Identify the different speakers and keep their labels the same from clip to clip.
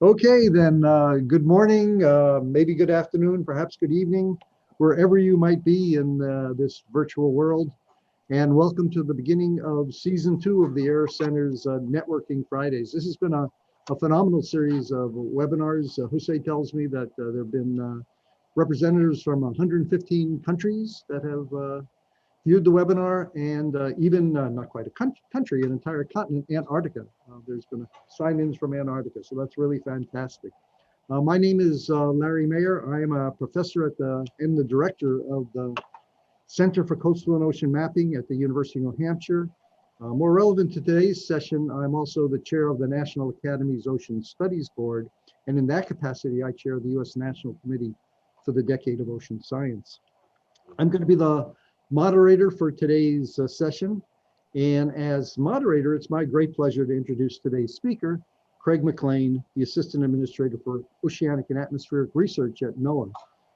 Speaker 1: Okay, then, good morning, maybe good afternoon, perhaps good evening, wherever you might be in this virtual world. And welcome to the beginning of season 2 of the Air Center's Networking Fridays. This has been a phenomenal series of webinars. Jose tells me that there have been representatives from 115 countries that have viewed the webinar, and even not quite a country, an entire continent, Antarctica. There's been sign-ins from Antarctica, so that's really fantastic. My name is Larry Mayer. I am a professor and the director of the Center for Coastal and Ocean Mapping at the University of New Hampshire. More relevant to today's session, I'm also the chair of the National Academy's Ocean Studies Board, and in that capacity, I chair the U.S. National Committee for the Decade of Ocean Science. I'm going to be the moderator for today's session. And as moderator, it's my great pleasure to introduce today's speaker, Craig McLean, the Assistant Administrator for Oceanic and Atmospheric Research at NOAA,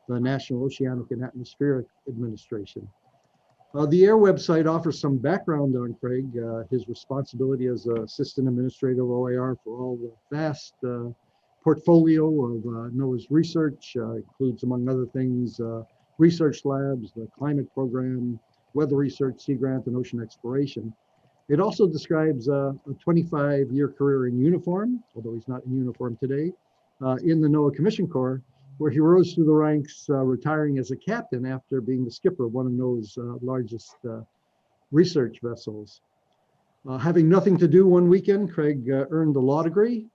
Speaker 1: the National Oceanic and Atmospheric Administration. The AIR website offers some background on Craig, his responsibility as Assistant Administrator of OAR for all the vast portfolio of NOAA's research, includes, among other things, research labs, the climate program, weather research, sea grant, and ocean exploration. It also describes a 25-year career in uniform, although he's not in uniform today, in the NOAA Commission Corps, where he rose through the ranks, retiring as a captain after being the skipper of one of NOAA's largest research vessels. Having nothing to do one weekend, Craig earned a law degree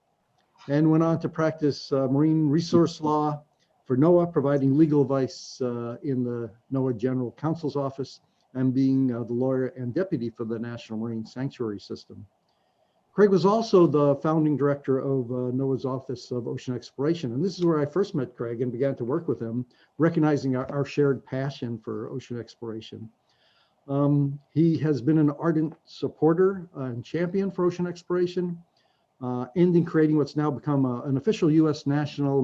Speaker 1: and went on to practice marine resource law for NOAA, providing legal advice in the NOAA General Counsel's Office, and being the lawyer and deputy for the National Marine Sanctuary System. Craig was also the founding director of NOAA's Office of Ocean Exploration, and this is where I first met Craig and began to work with him, recognizing our shared passion for ocean exploration. He has been an ardent supporter and champion for ocean exploration, and in creating what's now become an official U.S. national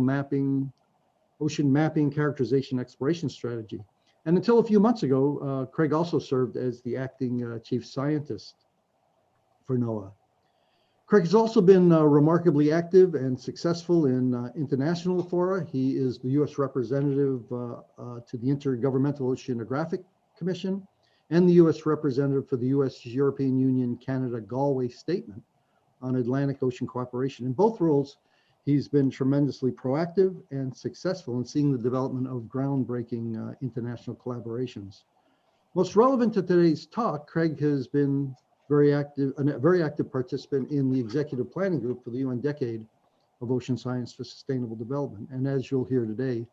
Speaker 1: ocean mapping, characterization, exploration strategy. And until a few months ago, Craig also served as the acting chief scientist for NOAA. Craig has also been remarkably active and successful in international fora. He is the U.S. representative to the Intergovernmental Oceanographic Commission and the U.S. representative for the U.S. European Union Canada Galway Statement on Atlantic Ocean Cooperation. In both roles, he's been tremendously proactive and successful in seeing the development of groundbreaking international collaborations. Most relevant to today's talk, Craig has been a very active participant in the executive planning group for the UN Decade of Ocean Science for Sustainable Development. And as you'll hear today,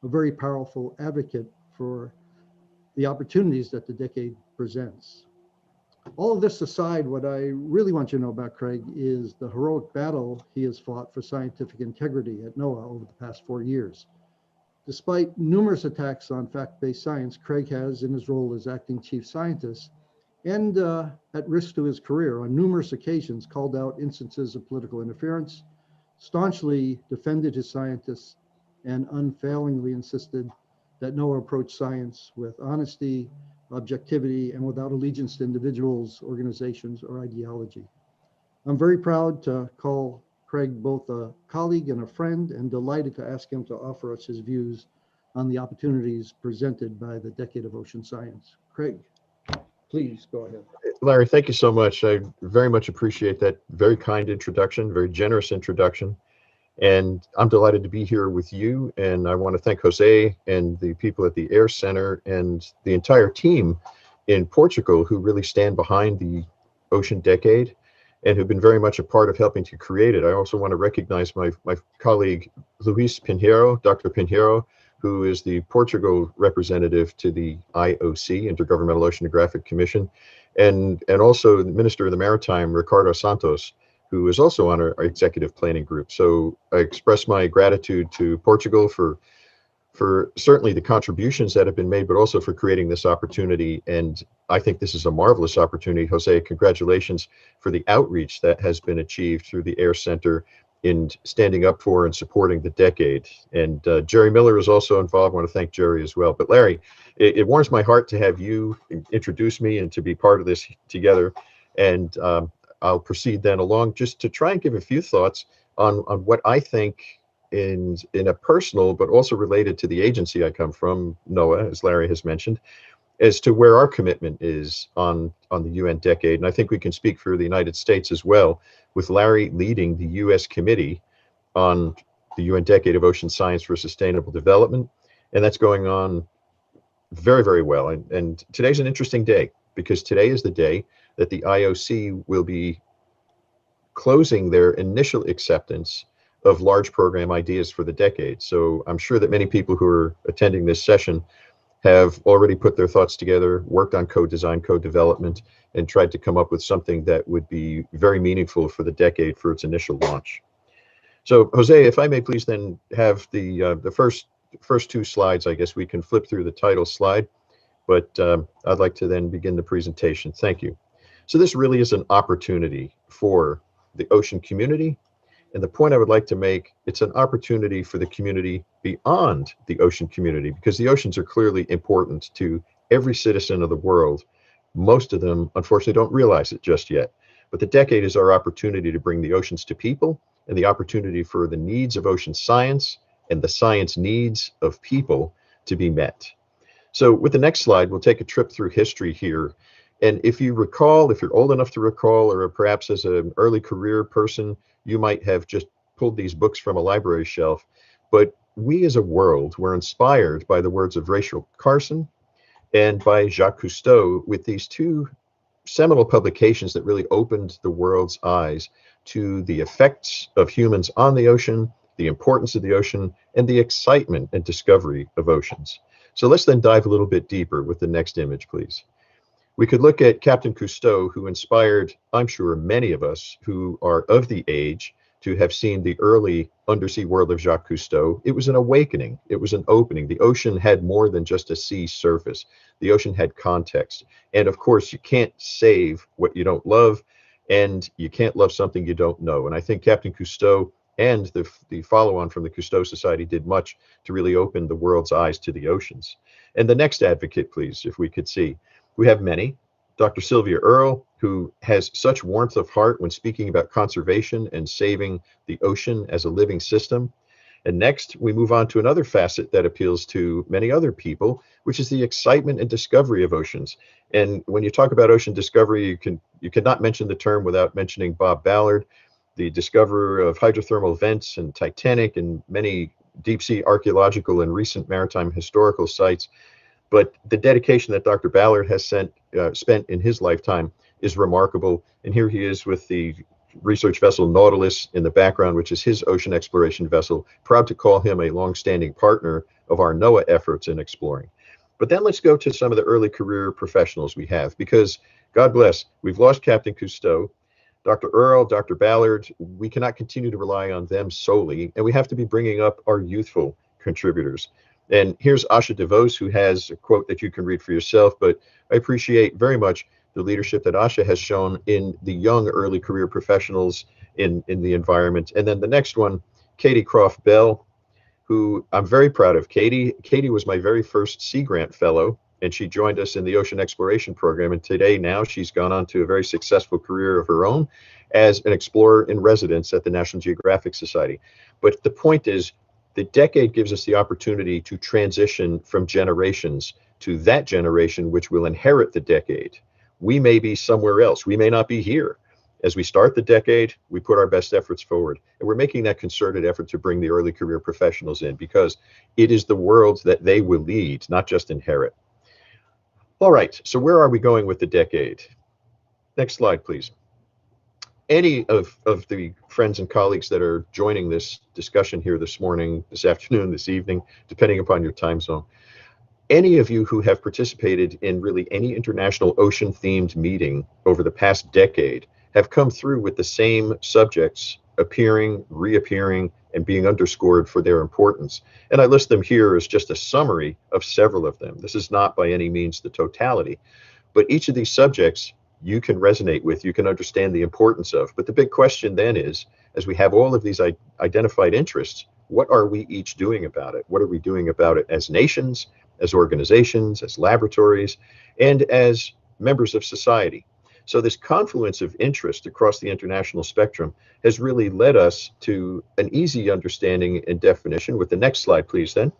Speaker 1: a very powerful advocate for the opportunities that the decade presents. All of this aside, what I really want you to know about Craig is the heroic battle he has fought for scientific integrity at NOAA over the past 4 years. Despite numerous attacks on fact-based science, Craig has, in his role as acting chief scientist, and at risk to his career, on numerous occasions called out instances of political interference, staunchly defended his scientists, and unfailingly insisted that NOAA approach science with honesty, objectivity, and without allegiance to individuals, organizations, or ideology. I'm very proud to call Craig both a colleague and a friend, and delighted to ask him to offer us his views on the opportunities presented by the Decade of Ocean Science. Craig, please go ahead.
Speaker 2: Larry, thank you so much. I very much appreciate that very kind introduction, very generous introduction. And I'm delighted to be here with you. And I want to thank Jose and the people at the Air Center and the entire team in Portugal who really stand behind the Ocean Decade and who've been very much a part of helping to create it. I also want to recognize my colleague, Luis Pinheiro, Dr. Pinheiro, who is the Portugal representative to the IOC, Intergovernmental Oceanographic Commission, and also the Minister of the Maritime, Ricardo Santos, who is also on our executive planning group. So I express my gratitude to Portugal for certainly the contributions that have been made, but also for creating this opportunity. And I think this is a marvelous opportunity. Jose, congratulations for the outreach that has been achieved through the Air Center in standing up for and supporting the decade. And Jerry Miller is also involved. I want to thank Jerry as well. But Larry, it warms my heart to have you introduce me and to be part of this together. And I'll proceed then along just to try and give a few thoughts on what I think in a personal, but also related to the agency I come from, NOAA, as Larry has mentioned, as to where our commitment is on the UN decade. And I think we can speak for the United States as well, with Larry leading the US committee on the UN Decade of Ocean Science for Sustainable Development. And that's going on very, very well. And today's an interesting day, because today is the day that the IOC will be closing their initial acceptance of large program ideas for the decade. So I'm sure that many people who are attending this session have already put their thoughts together, worked on co-design, co-development, and tried to come up with something that would be very meaningful for the decade for its initial launch. So Jose, if I may please then have the first two slides. I guess we can flip through the title slide, but I'd like to then begin the presentation. Thank you. So this really is an opportunity for the ocean community. And the point I would like to make, it's an opportunity for the community beyond the ocean community, because the oceans are clearly important to every citizen of the world. Most of them, unfortunately, don't realize it just yet. But the decade is our opportunity to bring the oceans to people, and the opportunity for the needs of ocean science and the science needs of people to be met. So with the next slide, we'll take a trip through history here. And if you recall, if you're old enough to recall, or perhaps as an early career person, you might have just pulled these books from a library shelf. But we as a world were inspired by the words of Rachel Carson and by Jacques Cousteau, with these two seminal publications that really opened the world's eyes to the effects of humans on the ocean, the importance of the ocean, and the excitement and discovery of oceans. So let's then dive a little bit deeper with the next image, please. We could look at Captain Cousteau, who inspired, I'm sure, many of us who are of the age to have seen the early undersea world of Jacques Cousteau. It was an awakening. It was an opening. The ocean had more than just a sea surface. The ocean had context. And of course, you can't save what you don't love, and you can't love something you don't know. And I think Captain Cousteau and the follow-on from the Cousteau Society did much to really open the world's eyes to the oceans. And the next advocate, please, if we could see. We have many. Dr. Sylvia Earle, who has such warmth of heart when speaking about conservation and saving the ocean as a living system. And next, we move on to another facet that appeals to many other people, which is the excitement and discovery of oceans. And when you talk about ocean discovery, you cannot mention the term without mentioning Bob Ballard, the discoverer of hydrothermal vents and Titanic and many deep sea archaeological and recent maritime historical sites. But the dedication that Dr. Ballard has spent in his lifetime is remarkable. And here he is with the research vessel Nautilus in the background, which is his ocean exploration vessel. Proud to call him a long-standing partner of our NOAA efforts in exploring. But then let's go to some of the early career professionals we have, because God bless, we've lost Captain Cousteau, Dr. Earle, Dr. Ballard. We cannot continue to rely on them solely, and we have to be bringing up our youthful contributors. And here's Asha DeVos, who has a quote that you can read for yourself, but I appreciate very much the leadership that Asha has shown in the young early career professionals in the environment. And then the next one, Katie Croft Bell, who I'm very proud of. Katie was my very first Sea Grant Fellow, and she joined us in the Ocean Exploration Program. And today now she's gone on to a very successful career of her own as an explorer in residence at the National Geographic Society. But the point is, the decade gives us the opportunity to transition from generations to that generation which will inherit the decade. We may be somewhere else. We may not be here. As we start the decade, we put our best efforts forward. And we're making that concerted effort to bring the early career professionals in, because it is the world that they will lead, not just inherit. All right, so where are we going with the decade? Next slide, please. Any of the friends and colleagues that are joining this discussion here this morning, this afternoon, this evening, depending upon your time zone, any of you who have participated in really any international ocean-themed meeting over the past decade have come through with the same subjects appearing, reappearing, and being underscored for their importance. And I list them here as just a summary of several of them. This is not by any means the totality, but each of these subjects you can resonate with, you can understand the importance of. But the big question then is, as we have all of these identified interests, what are we each doing about it? What are we doing about it as nations, as organizations, as laboratories, and as members of society? So this confluence of interest across the international spectrum has really led us to an easy understanding and definition, with the next slide, please, then,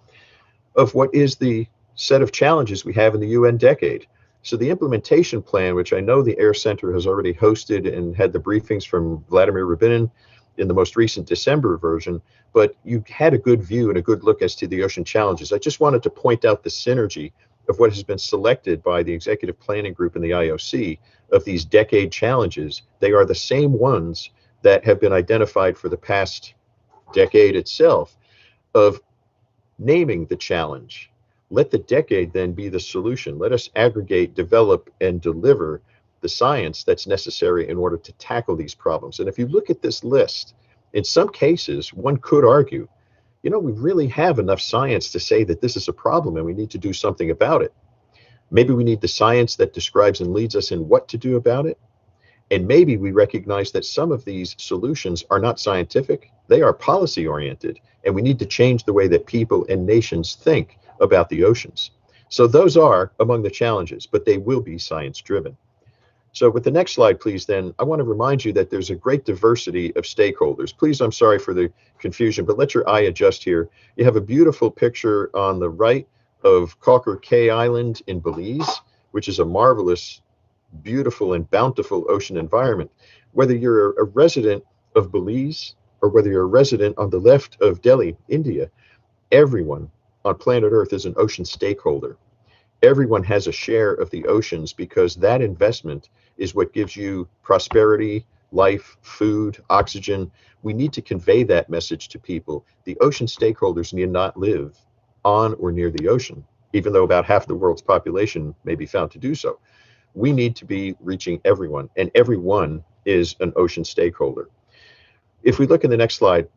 Speaker 2: of what is the set of challenges we have in the UN decade. So the implementation plan, which I know the Air Center has already hosted and had the briefings from Vladimir Rubinin in the most recent December version, but you had a good view and a good look as to the ocean challenges. I just wanted to point out the synergy of what has been selected by the executive planning group in the IOC of these decade challenges. They are the same ones that have been identified for the past decade itself, of naming the challenge. Let the decade then be the solution. Let us aggregate, develop, and deliver the science that's necessary in order to tackle these problems. And if you look at this list, in some cases, one could argue, you know, we really have enough science to say that this is a problem and we need to do something about it. Maybe we need the science that describes and leads us in what to do about it. And maybe we recognize that some of these solutions are not scientific, they are policy oriented, and we need to change the way that people and nations think about the oceans. So those are among the challenges, but they will be science driven. So with the next slide, please, then, I want to remind you that there's a great diversity of stakeholders. Please, I'm sorry for the confusion, but let your eye adjust here. You have a beautiful picture on the right of Calker Cay Island in Belize, which is a marvelous, beautiful, and bountiful ocean environment. Whether you're a resident of Belize or whether you're a resident on the left of Delhi, India, everyone on planet Earth is an ocean stakeholder. Everyone has a share of the oceans because that investment is what gives you prosperity, life, food, oxygen. We need to convey that message to people. The ocean stakeholders need not live on or near the ocean, even though about half the world's population may be found to do so. We need to be reaching everyone, and everyone is an ocean stakeholder. If we look in the next slide,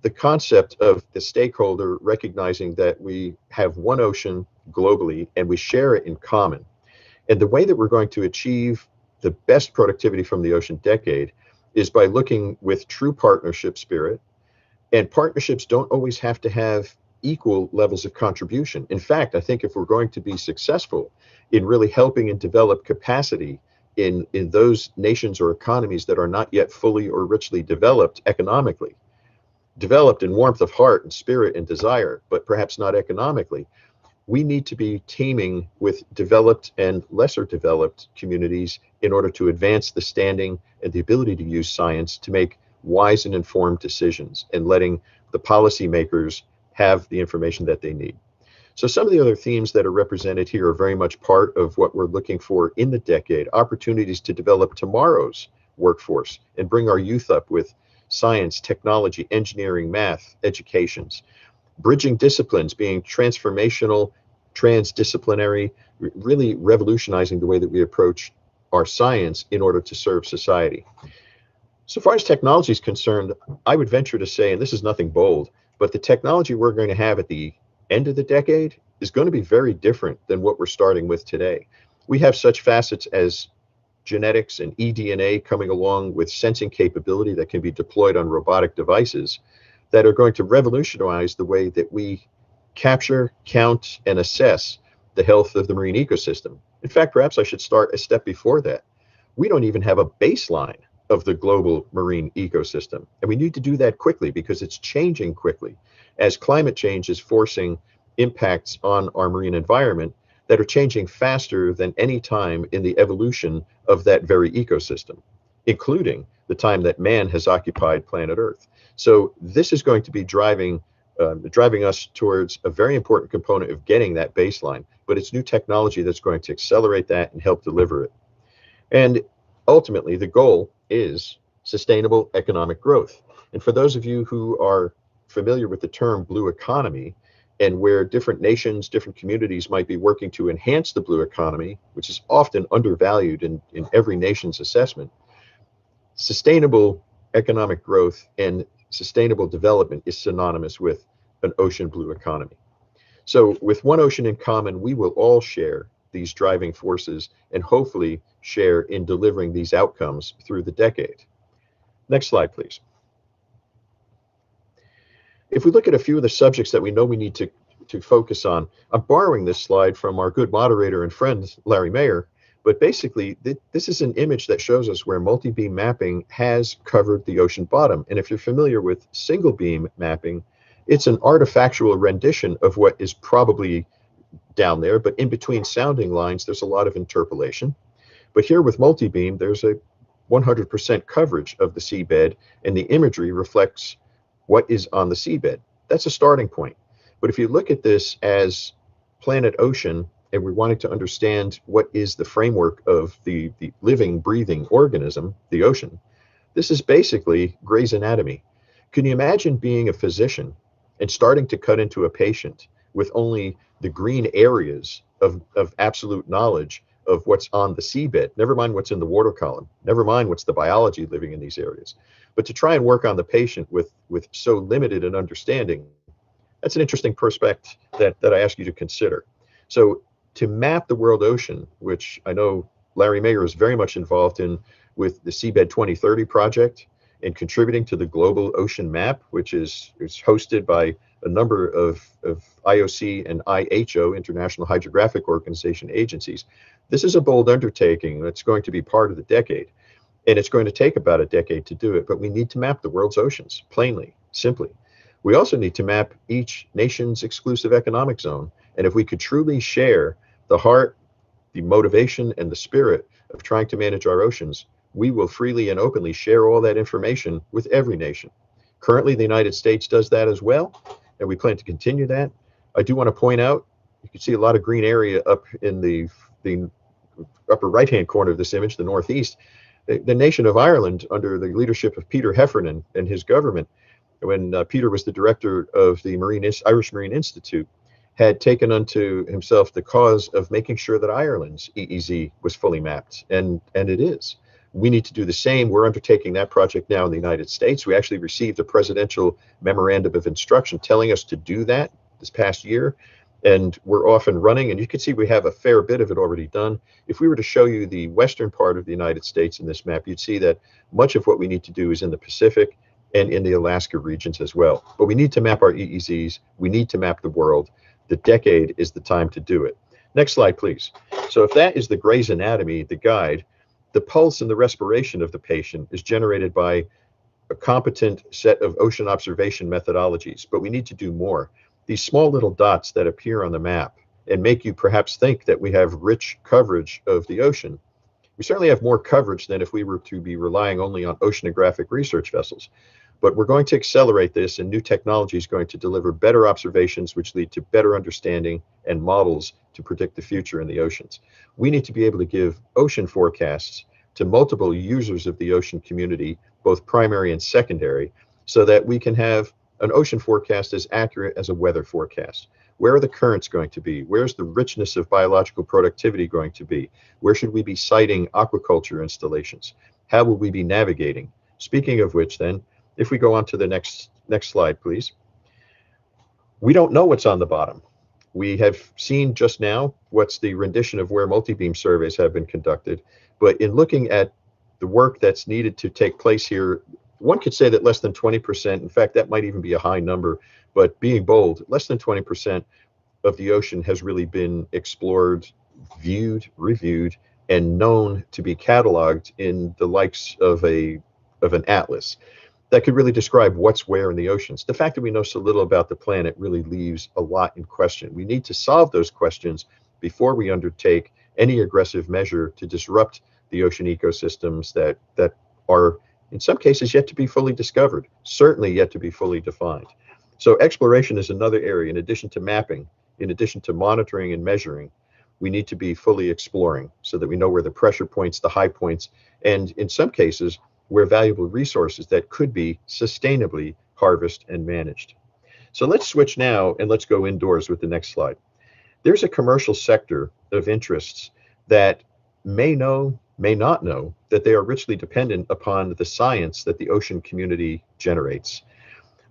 Speaker 2: the concept of the stakeholder recognizing that we have one ocean globally and we share it in common. And the way that we're going to achieve the best productivity from the ocean decade is by looking with true partnership spirit. And partnerships don't always have to have equal levels of contribution. In fact, I think if we're going to be successful in really helping and develop capacity in those nations or economies that are not yet fully or richly developed economically, developed in warmth of heart and spirit and desire, but perhaps not economically, we need to be teaming with developed and lesser developed communities in order to advance the standing and the ability to use science to make wise and informed decisions, and letting the policymakers have the information that they need. So some of the other themes that are represented here are very much part of what we're looking for in the decade: opportunities to develop tomorrow's workforce and bring our youth up with science, technology, engineering, math, educations. Bridging disciplines, being transformational, transdisciplinary, really revolutionizing the way that we approach our science in order to serve society. So far as technology is concerned, I would venture to say, and this is nothing bold, but the technology we're going to have at the end of the decade is going to be very different than what we're starting with today. We have such facets as genetics and eDNA coming along with sensing capability that can be deployed on robotic devices that are going to revolutionize the way that we capture, count, and assess the health of the marine ecosystem. In fact, perhaps I should start a step before that. We don't even have a baseline of the global marine ecosystem, and we need to do that quickly because it's changing quickly as climate change is forcing impacts on our marine environment that are changing faster than any time in the evolution of that very ecosystem, including the time that man has occupied planet Earth. So this is going to be driving us towards a very important component of getting that baseline, but it's new technology that's going to accelerate that and help deliver it. And ultimately, the goal is sustainable economic growth. And for those of you who are familiar with the term blue economy, and where different nations, different communities might be working to enhance the blue economy, which is often undervalued in every nation's assessment, sustainable economic growth and sustainable development is synonymous with an ocean blue economy. So with one ocean in common, we will all share these driving forces and hopefully share in delivering these outcomes through the decade. Next slide, please. If we look at a few of the subjects that we know we need to focus on, I'm borrowing this slide from our good moderator and friend, Larry Mayer, But basically, this is an image that shows us where multi-beam mapping has covered the ocean bottom. And if you're familiar with single beam mapping, it's an artifactual rendition of what is probably down there, but in between sounding lines, there's a lot of interpolation. But here with multi-beam, there's a 100% coverage of the seabed, and the imagery reflects what is on the seabed. That's a starting point. But if you look at this as planet ocean, and we're wanting to understand what is the framework of the living, breathing organism, the ocean, this is basically Gray's Anatomy. Can you imagine being a physician and starting to cut into a patient with only the green areas of absolute knowledge of what's on the seabed, never mind what's in the water column, never mind what's the biology living in these areas, but to try and work on the patient with so limited an understanding? That's an interesting perspective that I ask you to consider. So to map the world ocean, which I know Larry Mayer is very much involved in with the Seabed 2030 project and contributing to the global ocean map, which is hosted by a number of IOC and IHO, International Hydrographic Organization agencies. This is a bold undertaking that's going to be part of the decade, and it's going to take about a decade to do it, but we need to map the world's oceans, plainly, simply. We also need to map each nation's exclusive economic zone, and if we could truly share the heart, the motivation, and the spirit of trying to manage our oceans, we will freely and openly share all that information with every nation. Currently, the United States does that as well, and we plan to continue that. I do want to point out, you can see a lot of green area up in the upper right-hand corner of this image, the northeast. The nation of Ireland, under the leadership of Peter Heffernan and his government, when Peter was the director of the Irish Marine Institute, had taken unto himself the cause of making sure that Ireland's EEZ was fully mapped, and it is. We need to do the same. We're undertaking that project now in the United States. We actually received a presidential memorandum of instruction telling us to do that this past year, and we're off and running, and you can see we have a fair bit of it already done. If we were to show you the western part of the United States in this map, you'd see that much of what we need to do is in the Pacific and in the Alaska regions as well. But we need to map our EEZs. We need to map the world. The decade is the time to do it. Next slide, please. So if that is the Gray's Anatomy, the guide, the pulse and the respiration of the patient is generated by a competent set of ocean observation methodologies, but we need to do more. These small little dots that appear on the map and make you perhaps think that we have rich coverage of the ocean. We certainly have more coverage than if we were to be relying only on oceanographic research vessels. But we're going to accelerate this, and new technology is going to deliver better observations, which lead to better understanding and models to predict the future in the oceans. We need to be able to give ocean forecasts to multiple users of the ocean community, both primary and secondary, so that we can have an ocean forecast as accurate as a weather forecast. Where are the currents going to be? Where's the richness of biological productivity going to be? Where should we be siting aquaculture installations? How will we be navigating? Speaking of which, then, if we go on to the next slide, please. We don't know what's on the bottom. We have seen just now what's the rendition of where multi-beam surveys have been conducted, but in looking at the work that's needed to take place here, one could say that less than 20%, in fact, that might even be a high number, but being bold, less than 20% of the ocean has really been explored, viewed, reviewed, and known to be cataloged in the likes of an atlas that could really describe what's where in the oceans. The fact that we know so little about the planet really leaves a lot in question. We need to solve those questions before we undertake any aggressive measure to disrupt the ocean ecosystems that are, in some cases, yet to be fully discovered, certainly yet to be fully defined. So exploration is another area. In addition to mapping, in addition to monitoring and measuring, we need to be fully exploring so that we know where the pressure points, the high points, and in some cases, where valuable resources that could be sustainably harvested and managed. So let's switch now and let's go indoors with the next slide. There's a commercial sector of interests that may know, may not know that they are richly dependent upon the science that the ocean community generates.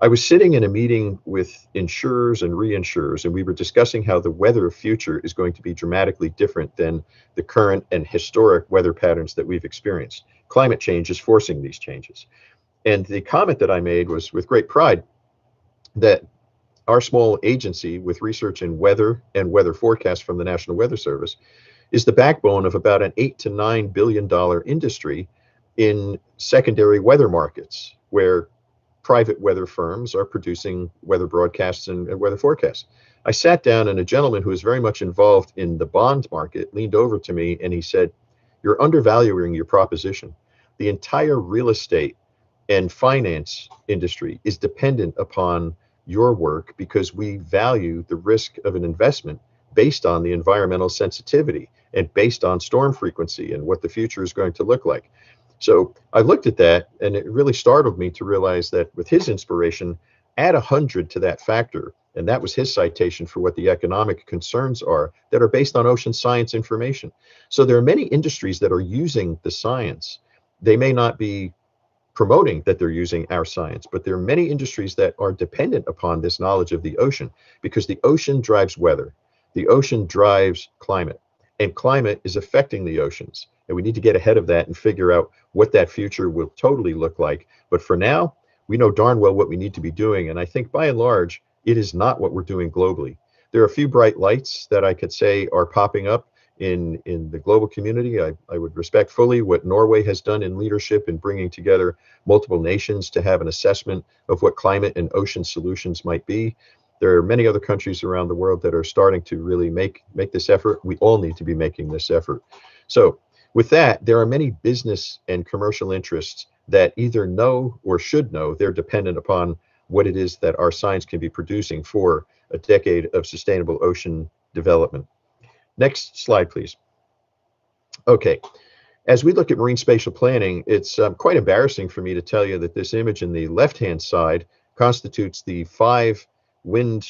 Speaker 2: I was sitting in a meeting with insurers and reinsurers, and we were discussing how the weather future is going to be dramatically different than the current and historic weather patterns that we've experienced. Climate change is forcing these changes. And the comment that I made was with great pride that our small agency with research in weather and weather forecast from the National Weather Service is the backbone of about an $8 to $9 billion industry in secondary weather markets, where private weather firms are producing weather broadcasts and weather forecasts. I sat down, and a gentleman who is very much involved in the bond market leaned over to me and he said, "You're undervaluing your proposition. The entire real estate and finance industry is dependent upon your work because we value the risk of an investment based on the environmental sensitivity and based on storm frequency and what the future is going to look like." So I looked at that, and it really startled me to realize that with his inspiration, add 100 to that factor, and that was his citation for what the economic concerns are that are based on ocean science information. So there are many industries that are using the science. They may not be promoting that they're using our science, but there are many industries that are dependent upon this knowledge of the ocean, because the ocean drives weather, the ocean drives climate, and climate is affecting the oceans. And we need to get ahead of that and figure out what that future will totally look like. But for now, we know darn well what we need to be doing. And I think by and large, it is not what we're doing globally. There are a few bright lights that I could say are popping up in the global community. I would respect fully what Norway has done in leadership in bringing together multiple nations to have an assessment of what climate and ocean solutions might be. There are many other countries around the world that are starting to really make this effort. We all need to be making this effort. So with that, there are many business and commercial interests that either know or should know they're dependent upon what it is that our science can be producing for a decade of sustainable ocean development. Next slide, please. Okay, as we look at marine spatial planning, it's quite embarrassing for me to tell you that this image in the left-hand side constitutes the 5 wind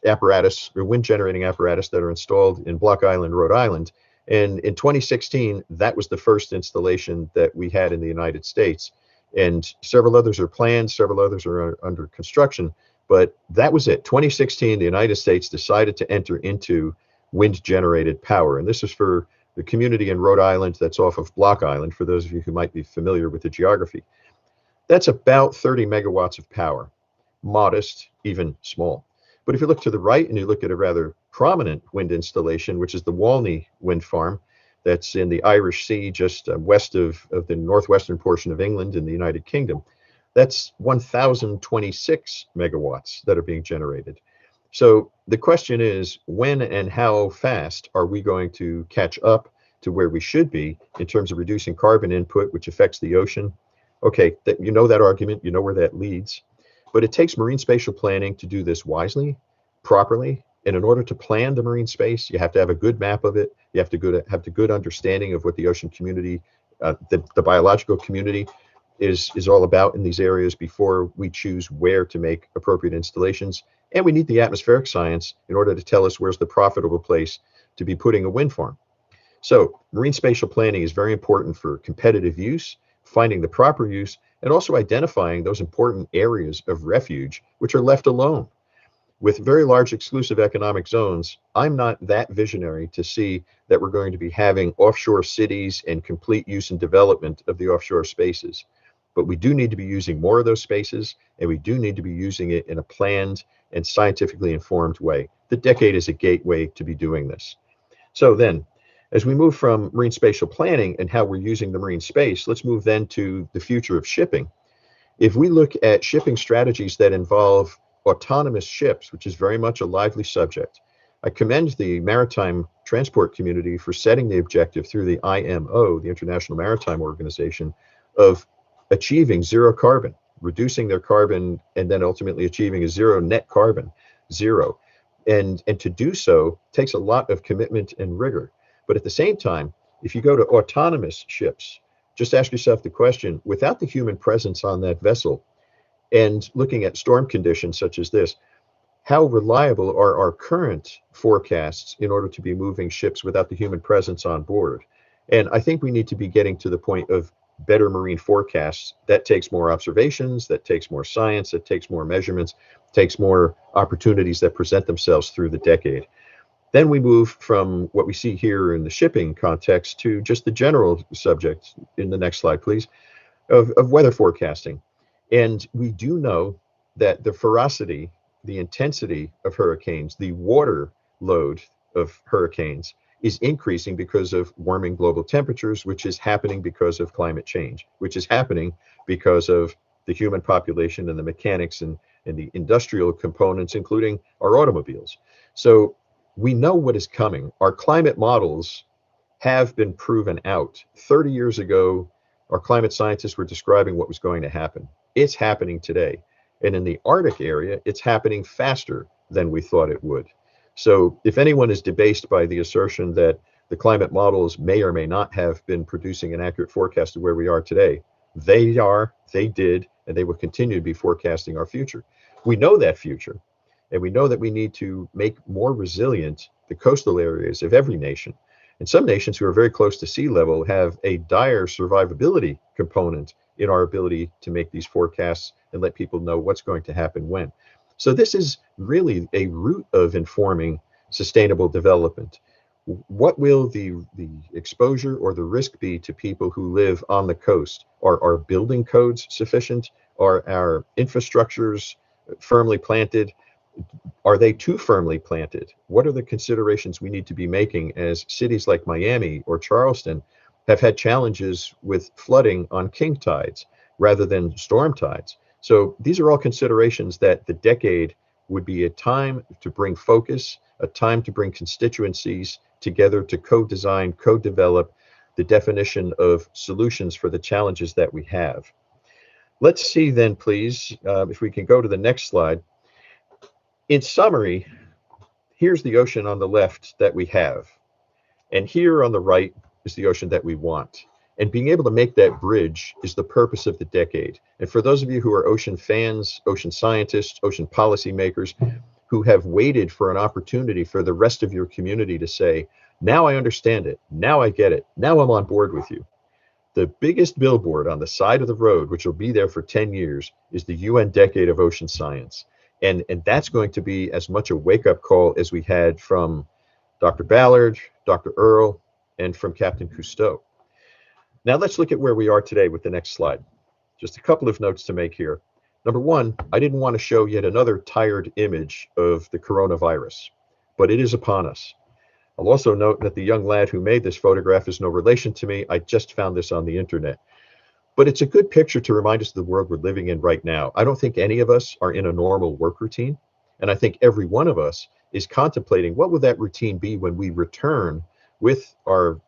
Speaker 2: apparatus or wind generating apparatus that are installed in Block Island, Rhode Island. And in 2016, that was the first installation that we had in the United States. And several others are planned, several others are under construction. But that was it. 2016, the United States decided to enter into wind generated power. And this is for the community in Rhode Island that's off of Block Island, for those of you who might be familiar with the geography. That's about 30 megawatts of power. Modest, even small. But if you look to the right and you look at a rather prominent wind installation, which is the Walney wind farm that's in the Irish Sea, just west of the northwestern portion of England in the United Kingdom, that's 1,026 megawatts that are being generated. So the question is, when and how fast are we going to catch up to where we should be in terms of reducing carbon input, which affects the ocean? Okay, you know that argument, you know where that leads. But it takes marine spatial planning to do this wisely, properly. And in order to plan the marine space, you have to have a good map of it. You have to have the good understanding of what the ocean community, the biological community is all about in these areas before we choose where to make appropriate installations. And we need the atmospheric science in order to tell us where's the profitable place to be putting a wind farm. So marine spatial planning is very important for competitive use, finding the proper use, and also identifying those important areas of refuge which are left alone. With very large exclusive economic zones, I'm not that visionary to see that we're going to be having offshore cities and complete use and development of the offshore spaces. But we do need to be using more of those spaces, and we do need to be using it in a planned and scientifically informed way. The decade is a gateway to be doing this. So then, as we move from marine spatial planning and how we're using the marine space, let's move then to the future of shipping. If we look at shipping strategies that involve autonomous ships, which is very much a lively subject, I commend the maritime transport community for setting the objective through the IMO, the International Maritime Organization, of achieving zero carbon, reducing their carbon, and then ultimately achieving a zero net carbon, zero. And to do so takes a lot of commitment and rigor. But at the same time, if you go to autonomous ships, just ask yourself the question, without the human presence on that vessel, and looking at storm conditions such as this, how reliable are our current forecasts in order to be moving ships without the human presence on board? And I think we need to be getting to the point of better marine forecasts. That takes more observations, that takes more science, that takes more measurements, takes more opportunities that present themselves through the decade. Then we move from what we see here in the shipping context to just the general subject, in the next slide, please, of weather forecasting. And we do know that the ferocity, the intensity of hurricanes, the water load of hurricanes is increasing because of warming global temperatures, which is happening because of climate change, which is happening because of the human population and the mechanics and the industrial components, including our automobiles. So we know what is coming. Our climate models have been proven out. 30 years ago, our climate scientists were describing what was going to happen. It's happening today. And in the Arctic area, it's happening faster than we thought it would. So if anyone is debased by the assertion that the climate models may or may not have been producing an accurate forecast of where we are today, they are, they did, and they will continue to be forecasting our future. We know that future, and we know that we need to make more resilient the coastal areas of every nation. And some nations who are very close to sea level have a dire survivability component in our ability to make these forecasts and let people know what's going to happen when. So this is really a root of informing sustainable development. What will the exposure or the risk be to people who live on the coast? Are building codes sufficient? Are our infrastructures firmly planted? Are they too firmly planted? What are the considerations we need to be making as cities like Miami or Charleston have had challenges with flooding on king tides rather than storm tides? So these are all considerations that the decade would be a time to bring focus, a time to bring constituencies together to co-design, co-develop the definition of solutions for the challenges that we have. Let's see then, please, if we can go to the next slide. In summary, here's the ocean on the left that we have. And here on the right is the ocean that we want. And being able to make that bridge is the purpose of the decade. And for those of you who are ocean fans, ocean scientists, ocean policymakers, who have waited for an opportunity for the rest of your community to say, now I understand it, now I get it, now I'm on board with you. The biggest billboard on the side of the road, which will be there for 10 years, is the UN Decade of Ocean Science. And that's going to be as much a wake-up call as we had from Dr. Ballard, Dr. Earle, and from Captain Cousteau. Now let's look at where we are today with the next slide. Just a couple of notes to make here. Number one, I didn't want to show yet another tired image of the coronavirus, but it is upon us. I'll also note that the young lad who made this photograph is no relation to me. I just found this on the internet. But it's a good picture to remind us of the world we're living in right now. I don't think any of us are in a normal work routine. And I think every one of us is contemplating what will that routine be when we return with our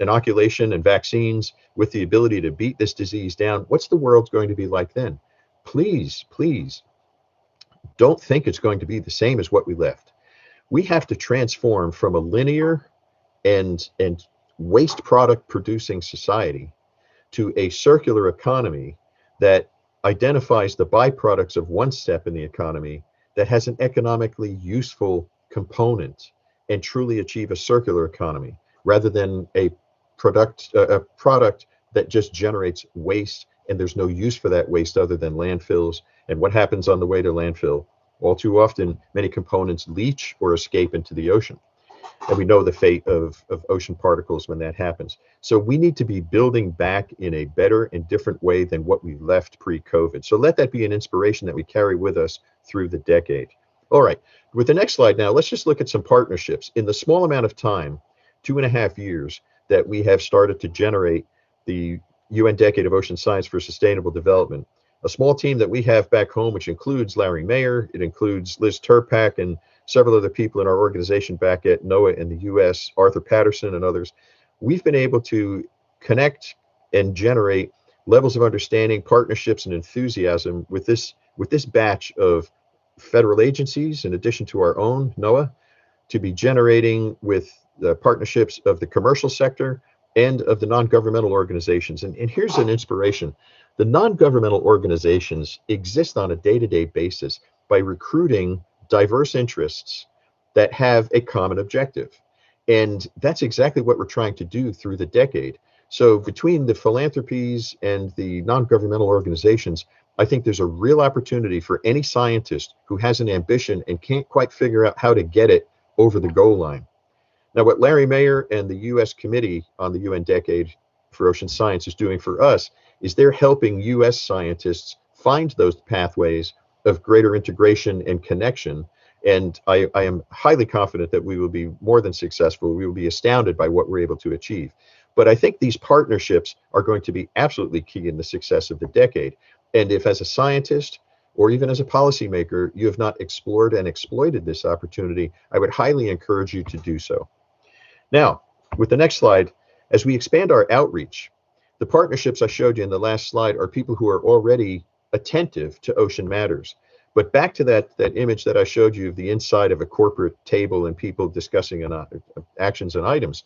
Speaker 2: inoculation and vaccines, with the ability to beat this disease down. What's the world going to be like then? Please, please don't think it's going to be the same as what we left. We have to transform from a linear and waste product producing society to a circular economy that identifies the byproducts of one step in the economy that has an economically useful component and truly achieve a circular economy rather than a product that just generates waste and there's no use for that waste other than landfills. And what happens on the way to landfill? All too often, many components leach or escape into the ocean. And we know the fate of ocean particles when that happens. So we need to be building back in a better and different way than what we left pre-COVID. So let that be an inspiration that we carry with us through the decade. All right, with the next slide now, let's just look at some partnerships. In the small amount of time, 2.5 years, that we have started to generate the UN Decade of Ocean Science for Sustainable Development, a small team that we have back home, which includes Larry Mayer, it includes Liz Turpak and several other people in our organization back at NOAA in the US, Arthur Patterson and others. We've been able to connect and generate levels of understanding, partnerships, and enthusiasm with this batch of federal agencies, in addition to our own NOAA, to be generating with the partnerships of the commercial sector and of the non-governmental organizations. And here's an inspiration. The non-governmental organizations exist on a day-to-day basis by recruiting diverse interests that have a common objective. And that's exactly what we're trying to do through the decade. So between the philanthropies and the non-governmental organizations, I think there's a real opportunity for any scientist who has an ambition and can't quite figure out how to get it over the goal line. Now, what Larry Mayer and the US Committee on the UN Decade for Ocean Science is doing for us is they're helping US scientists find those pathways of greater integration and connection And I am highly confident that we will be more than successful. We will be astounded by what we're able to achieve. But I think these partnerships are going to be absolutely key in the success of the decade. And if as a scientist or even as a policymaker, you have not explored and exploited this opportunity, I would highly encourage you to do so. Now, with the next slide, as we expand our outreach, the partnerships I showed you in the last slide are people who are already attentive to ocean matters. But back to that image that I showed you of the inside of a corporate table and people discussing actions and items,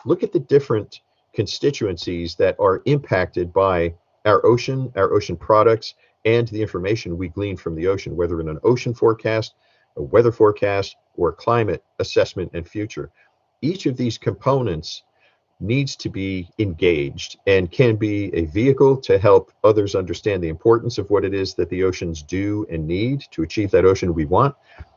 Speaker 2: look at the different constituencies that are impacted by our ocean products, and the information we glean from the ocean, whether in an ocean forecast, a weather forecast, or a climate assessment and future. Each of these components needs to be engaged and can be a vehicle to help others understand the importance of what it is that the oceans do and need to achieve that ocean we want,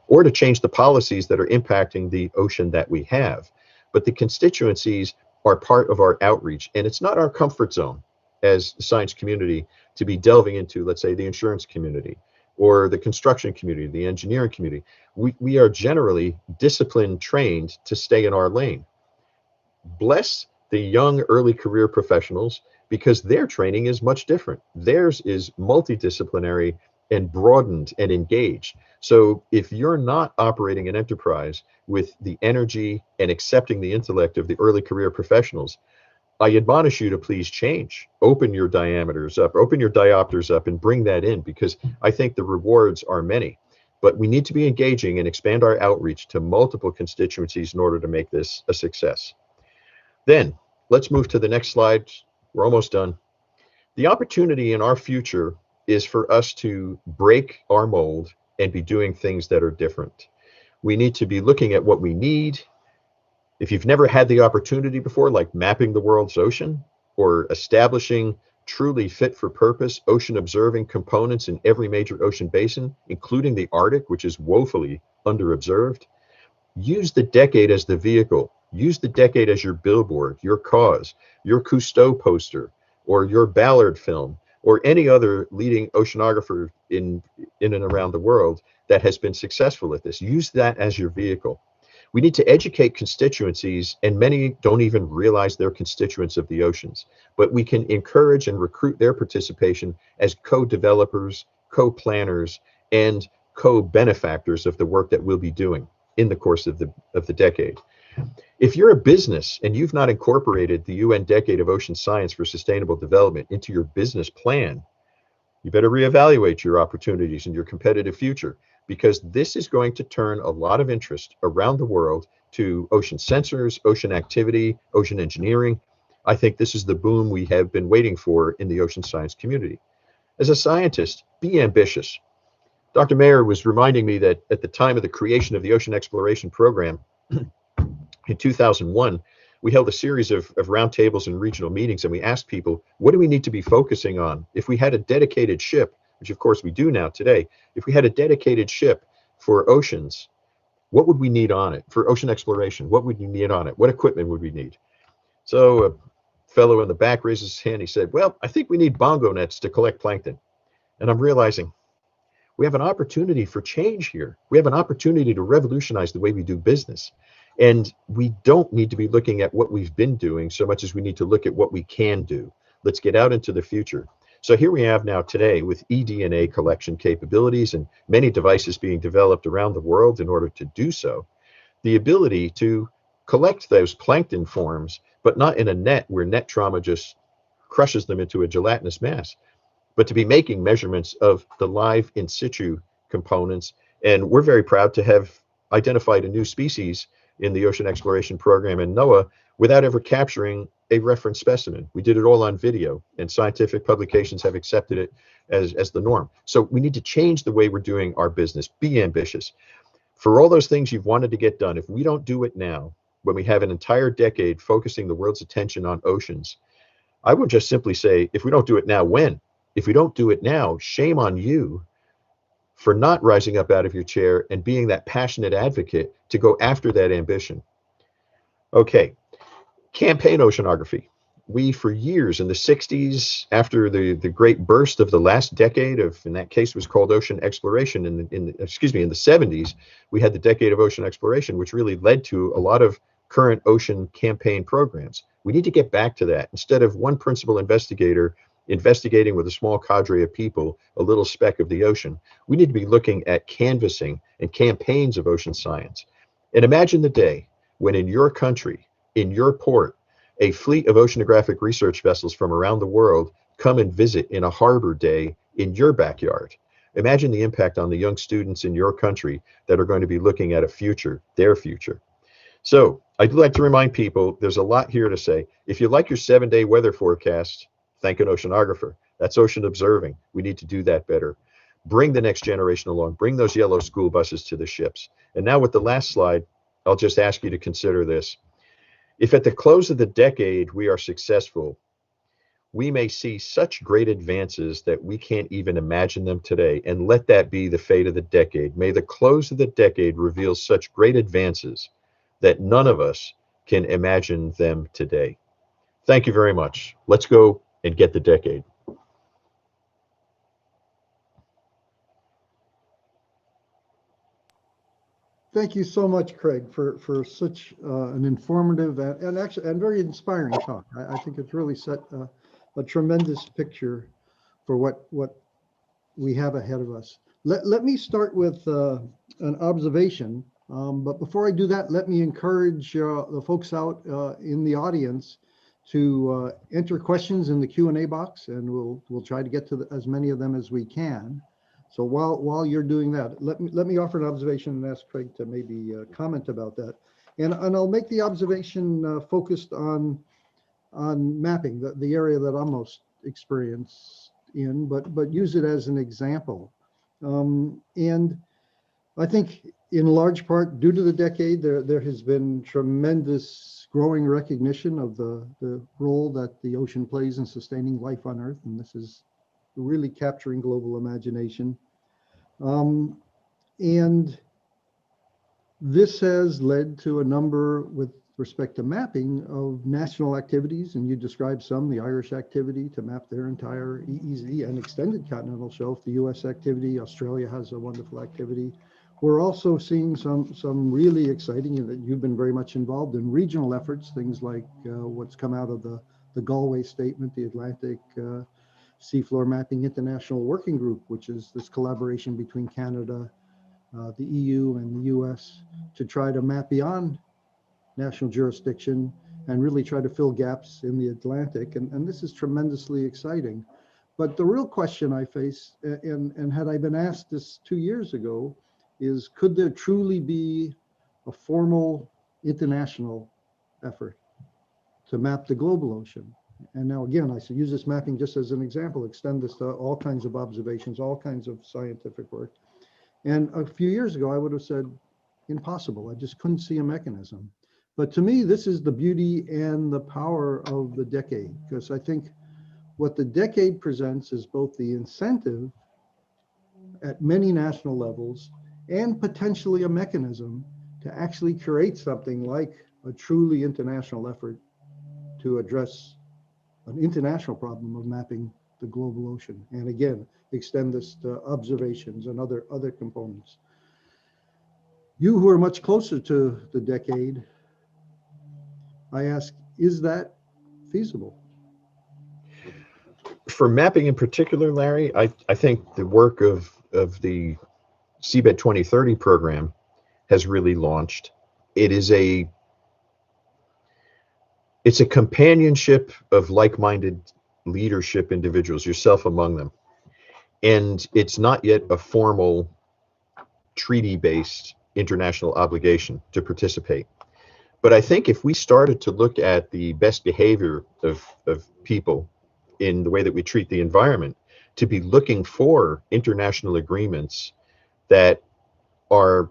Speaker 2: or to change the policies that are impacting the ocean that we have. But the constituencies are part of our outreach, and it's not our comfort zone as the science community to be delving into, let's say, the insurance community or the construction community, the engineering community. We are generally discipline trained to stay in our lane. Bless the young early career professionals, because their training is much different. Theirs is multidisciplinary and broadened and engaged. So if you're not operating an enterprise with the energy and accepting the intellect of the early career professionals, I admonish you to please change. Open your diameters up, open your diopters up, and bring that in, because I think the rewards are many. But we need to be engaging and expand our outreach to multiple constituencies in order to make this a success. Then let's move to the next slide. We're almost done. The opportunity in our future is for us to break our mold and be doing things that are different. We need to be looking at what we need. If you've never had the opportunity before, like mapping the world's ocean or establishing truly fit for purpose ocean observing components in every major ocean basin, including the Arctic, which is woefully underobserved, use the decade as the vehicle. Use the decade as your billboard, your cause, your Cousteau poster, or your Ballard film, or any other leading oceanographer in and around the world that has been successful at this. Use that as your vehicle. We need to educate constituencies, and many don't even realize they're constituents of the oceans, but we can encourage and recruit their participation as co-developers, co-planners, and co-benefactors of the work that we'll be doing in the course of the decade. If you're a business and you've not incorporated the UN Decade of Ocean Science for Sustainable Development into your business plan, you better reevaluate your opportunities and your competitive future, because this is going to turn a lot of interest around the world to ocean sensors, ocean activity, ocean engineering. I think this is the boom we have been waiting for in the ocean science community. As a scientist, be ambitious. Dr. Mayer was reminding me that at the time of the creation of the Ocean Exploration Program in 2001, we held a series of roundtables and regional meetings, and we asked people, what do we need to be focusing on? If we had a dedicated ship, which of course we do now today, if we had a dedicated ship for oceans, what would we need on it? For ocean exploration, what would we need on it? What equipment would we need? So a fellow in the back raised his hand. He said, well, I think we need bongo nets to collect plankton. And I'm realizing we have an opportunity for change here. We have an opportunity to revolutionize the way we do business. And we don't need to be looking at what we've been doing so much as we need to look at what we can do. Let's get out into the future. So here we have now today, with eDNA collection capabilities and many devices being developed around the world in order to do so, the ability to collect those plankton forms, but not in a net where net trauma just crushes them into a gelatinous mass, but to be making measurements of the live in situ components. And we're very proud to have identified a new species in the Ocean Exploration Program in NOAA without ever capturing a reference specimen. We did it all on video, and scientific publications have accepted it as the norm. So we need to change the way we're doing our business. Be ambitious. For all those things you've wanted to get done, if we don't do it now, when we have an entire decade focusing the world's attention on oceans, I would just simply say, if we don't do it now, when? If we don't do it now, shame on you for not rising up out of your chair and being that passionate advocate to go after that ambition. Okay, campaign oceanography. we, for years in the 60s, after the great burst of the last decade of, in that case, was called ocean exploration, excuse me, in the 70s, we had the decade of ocean exploration, which really led to a lot of current ocean campaign programs. We need to get back to that. Instead of one principal investigator investigating with a small cadre of people a little speck of the ocean, we need to be looking at canvassing and campaigns of ocean science. And imagine the day when in your country, in your port, a fleet of oceanographic research vessels from around the world come and visit in a harbor day in your backyard. Imagine the impact on the young students in your country that are going to be looking at a future, their future. So I'd like to remind people, there's a lot here to say. If you like your 7-day weather forecast, thank an oceanographer. That's ocean observing. We need to do that better. Bring the next generation along. Bring those yellow school buses to the ships. And now with the last slide, I'll just ask you to consider this. If at the close of the decade we are successful, we may see such great advances that we can't even imagine them today. And let that be the fate of the decade. May the close of the decade reveal such great advances that none of us can imagine them today. Thank you very much. Let's go and get the decade.
Speaker 1: Thank you so much, Craig, for such an informative and actually and very inspiring talk. I think it's really set a tremendous picture for what we have ahead of us. Let me start with an observation. But before I do that, let me encourage the folks out in the audience to enter questions in the Q&A box, and we'll try to get to as many of them as we can. So while you're doing that, let me offer an observation and ask Craig to maybe comment about that. And I'll make the observation focused on mapping, the area that I'm most experienced in, but use it as an example. And I think in large part due to the decade, there has been tremendous growing recognition of the role that the ocean plays in sustaining life on Earth, and this is really capturing global imagination. And this has led to a number with respect to mapping of national activities, and you described some, the Irish activity to map their entire EEZ and extended continental shelf, the US activity, Australia has a wonderful activity. We're also seeing some really exciting, and that you've been very much involved in, regional efforts, things like what's come out of the Galway statement, the Atlantic Seafloor Mapping International Working Group, which is this collaboration between Canada, the EU and the US to try to map beyond national jurisdiction and really try to fill gaps in the Atlantic. And this is tremendously exciting. But the real question I face, and had I been asked this 2 years ago, is could there truly be a formal international effort to map the global ocean? And now again, I should use this mapping just as an example, extend this to all kinds of observations, all kinds of scientific work. And a few years ago, I would have said impossible. I just couldn't see a mechanism. But to me, this is the beauty and the power of the decade, because I think what the decade presents is both the incentive at many national levels and potentially a mechanism to actually create something like a truly international effort to address an international problem of mapping the global ocean. And again, extend this to observations and other components. You who are much closer to the decade, I ask, is that feasible?
Speaker 2: For mapping in particular, Larry, I think the work of the Seabed 2030 program has really launched. It's a companionship of like-minded leadership individuals, yourself among them. And it's not yet a formal treaty-based international obligation to participate. But I think if we started to look at the best behavior of people in the way that we treat the environment, to be looking for international agreements that are,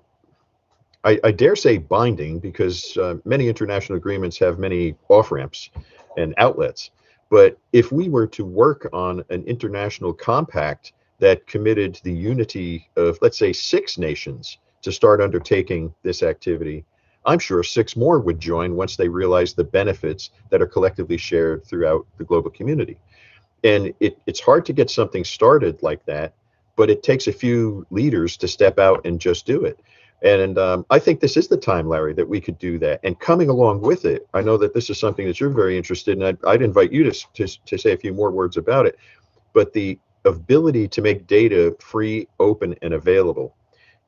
Speaker 2: I dare say, binding, because many international agreements have many off-ramps and outlets. But if we were to work on an international compact that committed the unity of, let's say, 6 nations to start undertaking this activity, I'm sure 6 more would join once they realize the benefits that are collectively shared throughout the global community. And it's hard to get something started like that, but it takes a few leaders to step out and just do it. And I think this is the time, Larry, that we could do that. And coming along with it, I know that this is something that you're very interested in. I'd invite you to say a few more words about it. But the ability to make data free, open, and available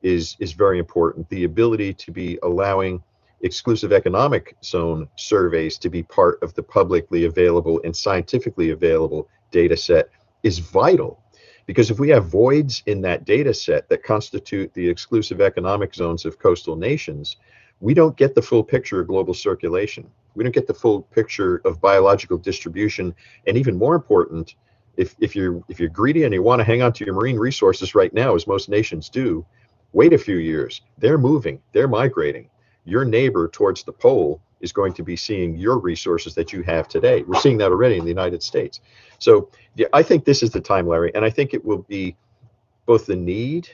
Speaker 2: is very important. The ability to be allowing exclusive economic zone surveys to be part of the publicly available and scientifically available data set is vital. Because if we have voids in that data set that constitute the exclusive economic zones of coastal nations, we don't get the full picture of global circulation. We don't get the full picture of biological distribution. And even more important, if you're greedy and you want to hang on to your marine resources right now, as most nations do, wait a few years. They're moving, they're migrating. Your neighbor towards the pole is going to be seeing your resources that you have today. We're seeing that already in the United States. So yeah, I think this is the time, Larry, and I think it will be both the need,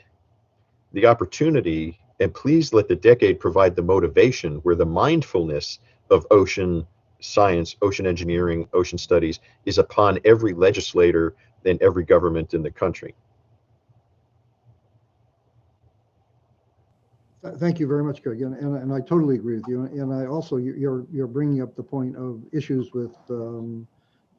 Speaker 2: the opportunity, and please let the decade provide the motivation where the mindfulness of ocean science, ocean engineering, ocean studies is upon every legislator and every government in the country.
Speaker 1: Thank you very much, Greg, and I totally agree with you. And I also, you're bringing up the point of issues with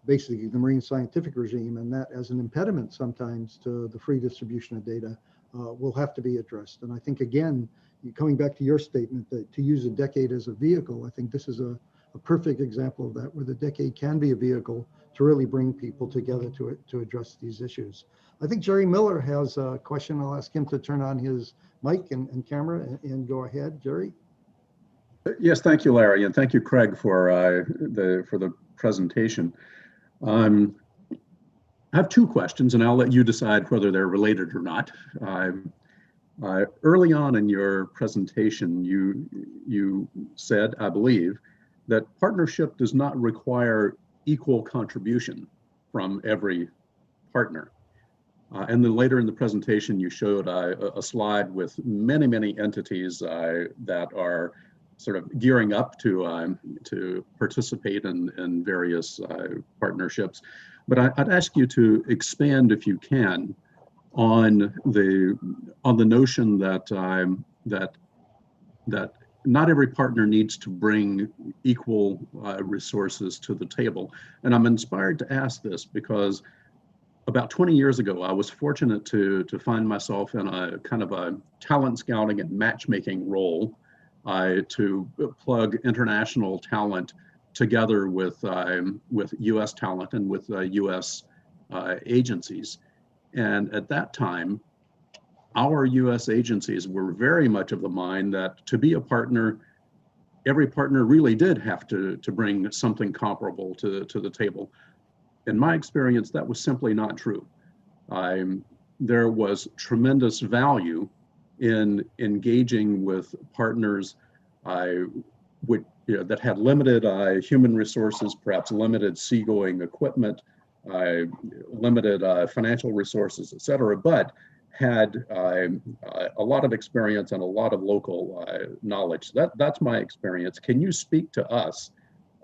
Speaker 1: basically the marine scientific regime, and that as an impediment sometimes to the free distribution of data will have to be addressed. And I think, again, coming back to your statement that to use a decade as a vehicle, I think this is a perfect example of that, where the decade can be a vehicle to really bring people together to address these issues. I think Jerry Miller has a question. I'll ask him to turn on his mic and camera and go ahead, Jerry.
Speaker 3: Yes, thank you, Larry, and thank you, Craig, for the presentation. I have 2 questions, and I'll let you decide whether they're related or not. Early on in your presentation, you said, I believe, that partnership does not require equal contribution from every partner. And then later in the presentation, you showed a slide with many entities that are sort of gearing up to participate in various partnerships. But I'd ask you to expand, if you can, on the notion that not every partner needs to bring equal resources to the table. And I'm inspired to ask this because about 20 years ago, I was fortunate to find myself in a kind of a talent scouting and matchmaking role to plug international talent together with U.S. talent and with U.S. Agencies. And at that time, our U.S. agencies were very much of the mind that to be a partner, every partner really did have to bring something comparable to the table. In my experience, that was simply not true. There was tremendous value in engaging with partners that had limited human resources, perhaps limited seagoing equipment, limited financial resources, et cetera, but had a lot of experience and a lot of local knowledge. That's my experience. Can you speak to us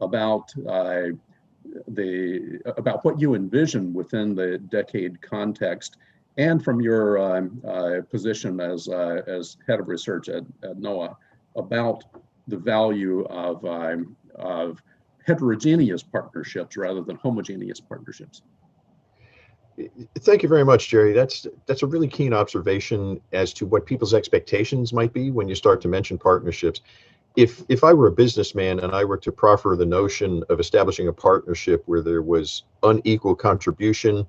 Speaker 3: about what you envision within the decade context, and from your position as head of research at NOAA, about the value of heterogeneous partnerships rather than homogeneous partnerships?
Speaker 2: Thank you very much, Jerry. That's a really keen observation as to what people's expectations might be when you start to mention partnerships. If I were a businessman and I were to proffer the notion of establishing a partnership where there was unequal contribution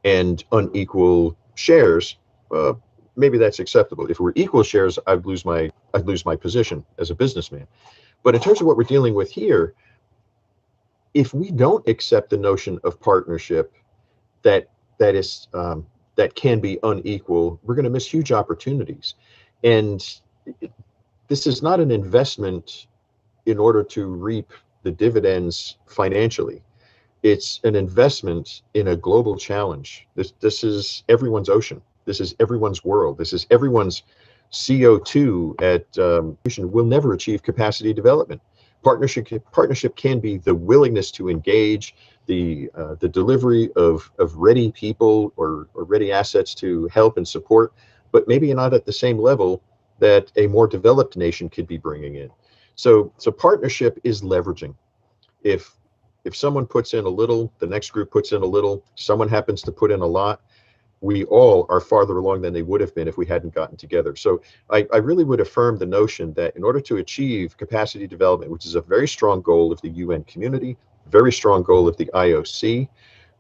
Speaker 2: and unequal shares, maybe that's acceptable. If it were equal shares, I'd lose my position as a businessman. But in terms of what we're dealing with here, if we don't accept the notion of partnership that can be unequal, we're going to miss huge opportunities. And this is not an investment in order to reap the dividends financially. It's an investment in a global challenge. This is everyone's ocean. This is everyone's world. This is everyone's CO2 at will never achieve capacity development. Partnership can be the willingness to engage, the delivery of ready people or ready assets to help and support, but maybe not at the same level that a more developed nation could be bringing in. So partnership is leveraging. If someone puts in a little, the next group puts in a little, someone happens to put in a lot, we all are farther along than they would have been if we hadn't gotten together. So I really would affirm the notion that in order to achieve capacity development, which is a very strong goal of the UN community, very strong goal of the IOC,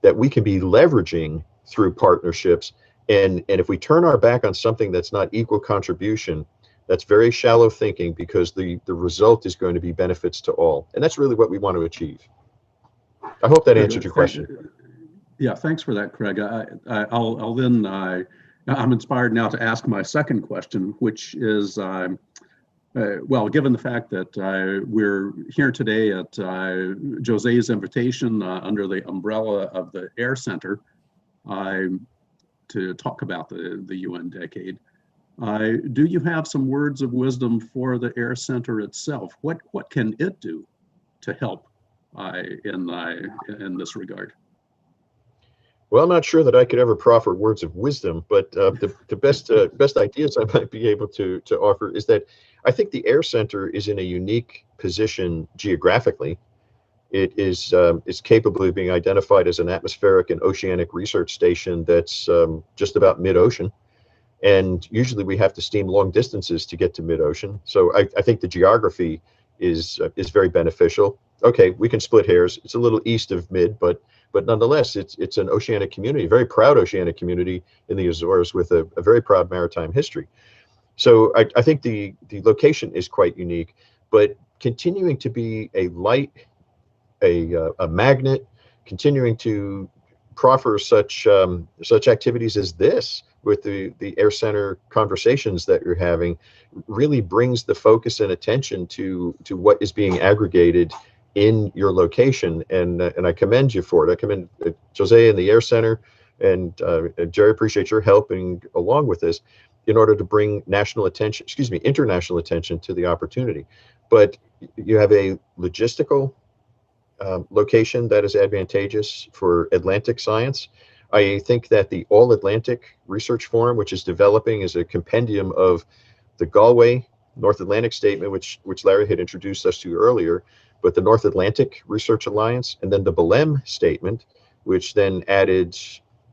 Speaker 2: that we can be leveraging through partnerships. And if we turn our back on something that's not equal contribution, that's very shallow thinking, because the result is going to be benefits to all. And that's really what we want to achieve. I hope that answered your question.
Speaker 3: Yeah, thanks for that, Craig. I'll then, I'm inspired now to ask my second question, which is, well, given the fact that we're here today at Jose's invitation under the umbrella of the Air Center to talk about the UN decade, do you have some words of wisdom for the Air Center itself? What can it do to help in this regard?
Speaker 2: Well, I'm not sure that I could ever proffer words of wisdom, but the best ideas I might be able to offer is that I think the Air Center is in a unique position geographically. It is capable of being identified as an atmospheric and oceanic research station that's just about mid-ocean. And usually we have to steam long distances to get to mid-ocean. So I think the geography is very beneficial. Okay, we can split hairs. It's a little east of mid, but nonetheless, it's an oceanic community, a very proud oceanic community in the Azores with a very proud maritime history. So I think the location is quite unique, but continuing to be a light, a magnet, continuing to proffer such activities as this with the Air Center conversations that you're having really brings the focus and attention to what is being aggregated in your location, and I commend you for it. I commend Jose and the Air Center, and Jerry, appreciate your helping along with this in order to bring international attention to the opportunity. But you have a logistical location that is advantageous for Atlantic science. I think that the All Atlantic Research Forum, which is developing, is a compendium of the Galway North Atlantic Statement, which Larry had introduced us to earlier, but the North Atlantic Research Alliance, and then the Belém Statement, which then added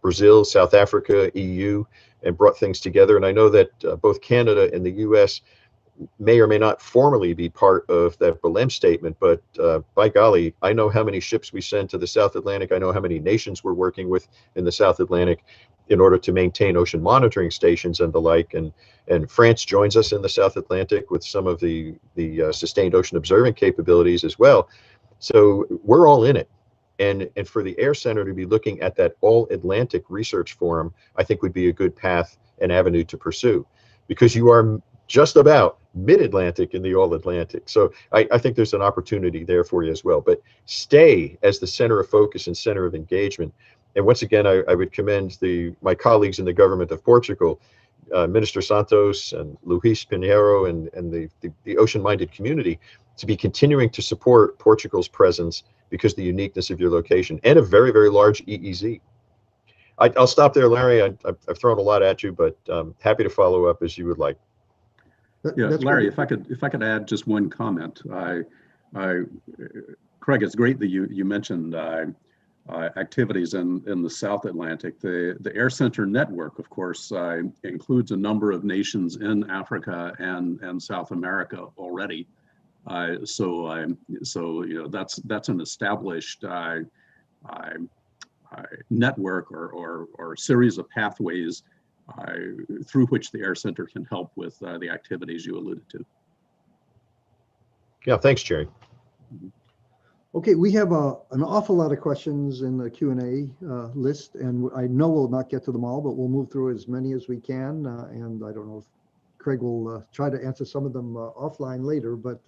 Speaker 2: Brazil, South Africa, EU, and brought things together. And I know that both Canada and the US may or may not formally be part of that Belém Statement, but by golly, I know how many ships we send to the South Atlantic. I know how many nations we're working with in the South Atlantic in order to maintain ocean monitoring stations and the like. And France joins us in the South Atlantic with some of the sustained ocean observing capabilities as well. So we're all in it. And for the Air Center to be looking at that All Atlantic Research Forum, I think would be a good path and avenue to pursue, because you are just about mid-Atlantic in the All Atlantic. So I think there's an opportunity there for you as well. But stay as the center of focus and center of engagement. And once again, I would commend my colleagues in the government of Portugal, Minister Santos and Luis Pinheiro and the ocean-minded community, to be continuing to support Portugal's presence because of the uniqueness of your location and a very, very large EEZ. I'll stop there, Larry. I've thrown a lot at you, but happy to follow up as you would like.
Speaker 3: Yeah, Larry, if I could add just one comment. Craig, it's great that you mentioned activities in the South Atlantic. The Air Center network, of course, includes a number of nations in Africa and South America already. So you know, that's an established network or series of pathways through which the Air Center can help with the activities you alluded to.
Speaker 2: Yeah, thanks, Jerry.
Speaker 1: Okay, we have an awful lot of questions in the Q&A list, and I know we'll not get to them all, but we'll move through as many as we can. And I don't know if Craig will try to answer some of them offline later, but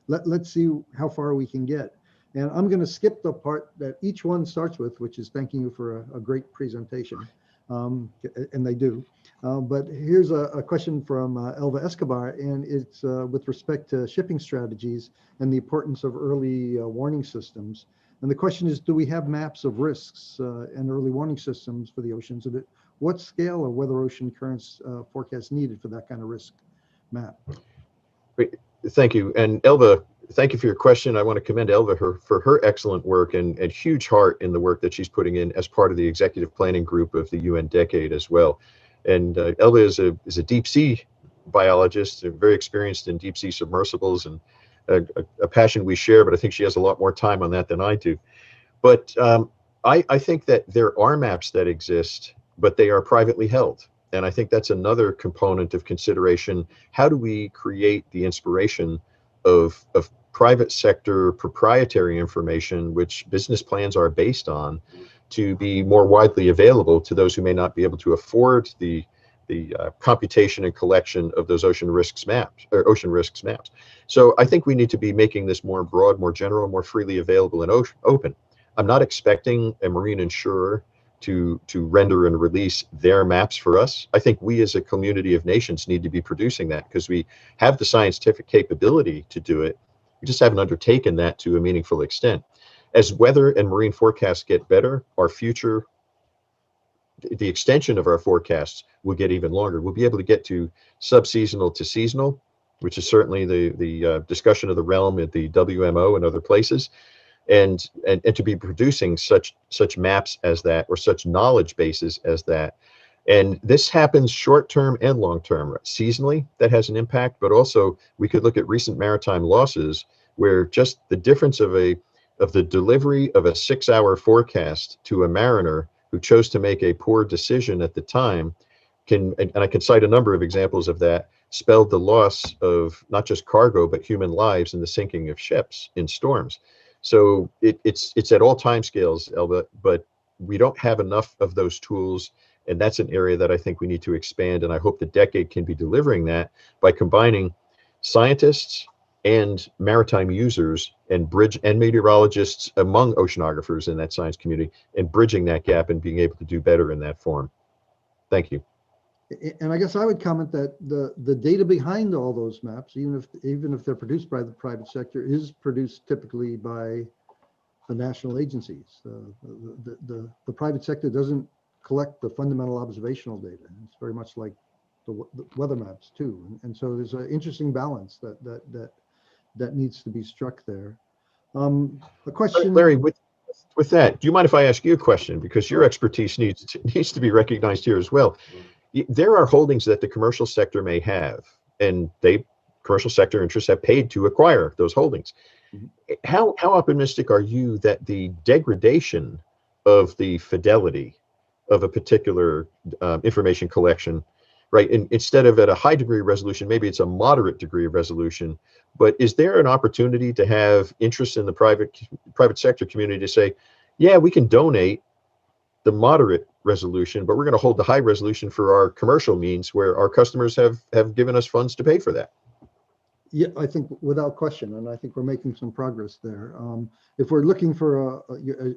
Speaker 1: let's see how far we can get. And I'm going to skip the part that each one starts with, which is thanking you for a great presentation. And they do. But here's a question from Elva Escobar, and it's with respect to shipping strategies and the importance of early warning systems. And the question is, do we have maps of risks and early warning systems for the oceans? And at what scale or weather ocean currents forecast needed for that kind of risk map?
Speaker 2: Great. Thank you. And Elva, thank you for your question. I want to commend Elva for her excellent work and huge heart in the work that she's putting in as part of the executive planning group of the UN Decade as well. And Elva is a deep sea biologist, very experienced in deep sea submersibles, and a passion we share, but I think she has a lot more time on that than I do. But I think that there are maps that exist, but they are privately held. And I think that's another component of consideration. How do we create the inspiration of private sector proprietary information, which business plans are based on, to be more widely available to those who may not be able to afford the computation and collection of those ocean risks maps. So I think we need to be making this more broad, more general, more freely available and open. I'm not expecting a marine insurer to render and release their maps for us. I think we as a community of nations need to be producing that because we have the scientific capability to do it. We just haven't undertaken that to a meaningful extent. As weather and marine forecasts get better, the extension of our forecasts will get even longer. We'll be able to get to subseasonal to seasonal, which is certainly the discussion of the realm at the WMO and other places, and to be producing such maps as that, or such knowledge bases as that. And this happens short-term and long-term. Seasonally, that has an impact, but also we could look at recent maritime losses where just the difference of the delivery of a 6-hour forecast to a mariner who chose to make a poor decision at the time and I can cite a number of examples of that, spelled the loss of not just cargo, but human lives in the sinking of ships in storms. So it's at all time scales, Elva, but we don't have enough of those tools. And that's an area that I think we need to expand. And I hope the Decade can be delivering that by combining scientists and maritime users and meteorologists among oceanographers in that science community, and bridging that gap and being able to do better in that form. Thank you.
Speaker 1: And I guess I would comment that the data behind all those maps, even if they're produced by the private sector, is produced typically by the national agencies. The private sector doesn't collect the fundamental observational data. It's very much like the weather maps too. And so there's an interesting balance that needs to be struck there. A question,
Speaker 2: Larry, with that, do you mind if I ask you a question, because your expertise needs to be recognized here as well? There are holdings that the commercial sector may have, and commercial sector interests have paid to acquire those holdings. Mm-hmm. How optimistic are you that the degradation of the fidelity of a particular information collection, right? Instead of at a high degree of resolution, maybe it's a moderate degree of resolution. But is there an opportunity to have interest in the private sector community to say, yeah, we can donate the moderate resolution, but we're going to hold the high resolution for our commercial means, where our customers have given us funds to pay for that?
Speaker 1: Yeah, I think without question, and I think we're making some progress there. If we're looking for,